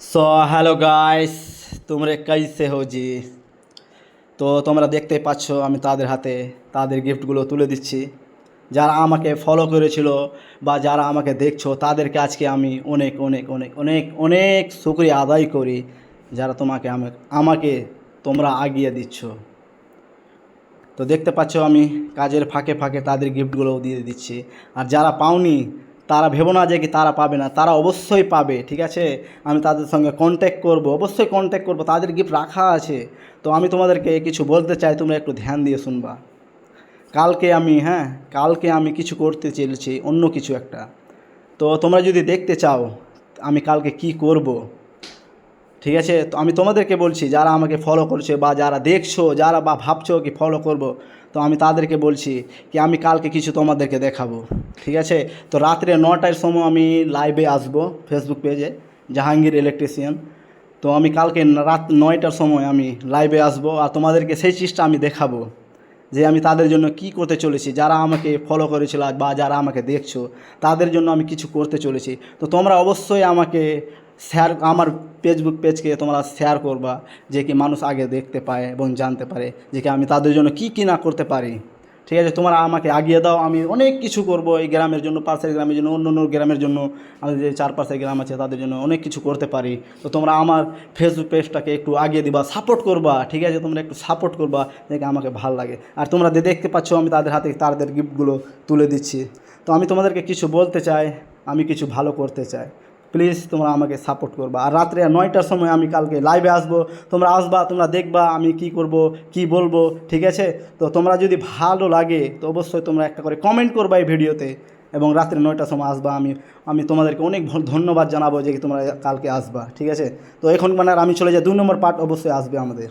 So hello guys, তোমরা कैसे हो जी। তো তোমরা দেখতেই পাচ্ছ আমি তাদের হাতে তাদের গিফটগুলো তুলে দিচ্ছি। যারা আমাকে ফলো করেছিল বা যারা আমাকে দেখছো তাদেরকে আজকে আমি অনেক অনেক অনেক অনেক অনেক শুকরিয়া আদায় করি, যারা তোমাকে আমাকে তোমরা আগিয়ে দিচ্ছ। তো দেখতে পাচ্ছ আমি কাজের ফাঁকে ফাঁকে তাদের গিফটগুলোও দিয়ে দিচ্ছি। আর যারা পাওনি তারা ভেবো না যে কি তারা পাবে না, তারা অবশ্যই পাবে, ঠিক আছে। আমি তাদের সঙ্গে কন্ট্যাক্ট করব, অবশ্যই কন্ট্যাক্ট করব, তাদের গিফট রাখা আছে। তো আমি তোমাদেরকে কিছু বলতে চাই, তোমরা একটু ধ্যান দিয়ে শুনবা। কালকে আমি কিছু করতে চলেছি, অন্য কিছু একটা। তো তোমরা যদি দেখতে চাও আমি কালকে কি করব, ঠিক আছে, তো আমি তোমাদেরকে বলছি, যারা আমাকে ফলো করছে বা যারা দেখছো, যারা বা ভাবছো কি ফলো করব, তো আমি তাদেরকে বলছি কি আমি কালকে কিছু তোমাদেরকে দেখাবো, ঠিক আছে। তো রাত্রে 9টার সময় আমি লাইভে আসবো ফেসবুক পেজে, জাহাঙ্গীর ইলেকট্রিশিয়ান। তো আমি কালকে রাত 9টার সময় আমি লাইভে আসবো আর তোমাদেরকে সেই চিজটা আমি দেখাবো যে আমি তাদের জন্য কি করতে চলেছি। যারা আমাকে ফলো করেছিল বা যারা আমাকে দেখছো তাদের জন্য আমি কিছু করতে চলেছি। তো তোমরা অবশ্যই আমাকে শেয়ার, আমার ফেসবুক পেজকে তোমরা শেয়ার করবা, যে কি মানুষ আগে দেখতে পায় এবং জানতে পারে যে কি আমি তাদের জন্য কি না করতে পারি, ঠিক আছে। তোমরা আমাকে আগিয়ে দাও, আমি অনেক কিছু করব এই গ্রামের জন্য, পাশের গ্রামের জন্য, অন্য অন্য গ্রামের জন্য, আমাদের যে চারপাশের গ্রাম আছে তাদের জন্য অনেক কিছু করতে পারি। তো তোমরা আমার ফেসবুক পেজটাকে একটু আগিয়ে দিবা, সাপোর্ট করবা, ঠিক আছে। তোমরা একটু সাপোর্ট করবা, দেখে আমাকে ভালো লাগে। আর তোমরা দেখতে পাচ্ছ আমি তাদের হাতে তাদের গিফটগুলো তুলে দিচ্ছি। তো আমি তোমাদেরকে কিছু বলতে চাই, আমি কিছু ভালো করতে চাই, প্লিজ তোমরা আমাকে সাপোর্ট করবা। আর রাত্রে 9টার সময় আমি কালকে লাইভে আসবো, তোমরা আসবা, তোমরা দেখবা আমি কি করব, কি বলবো, ঠিক আছে। তো তোমরা যদি ভালো লাগে তো অবশ্যই তোমরা একটা করে কমেন্ট করবা এই ভিডিওতে, এবং রাত্রে 9টার সময় আসবা। আমি তোমাদেরকে অনেক ধন্যবাদ জানাবো যে কি তোমরা কালকে আসবা, ঠিক আছে। তো এখন মানে আমি চলে যাই, 2 নম্বর পার্ট অবশ্যই আসবে আমাদের।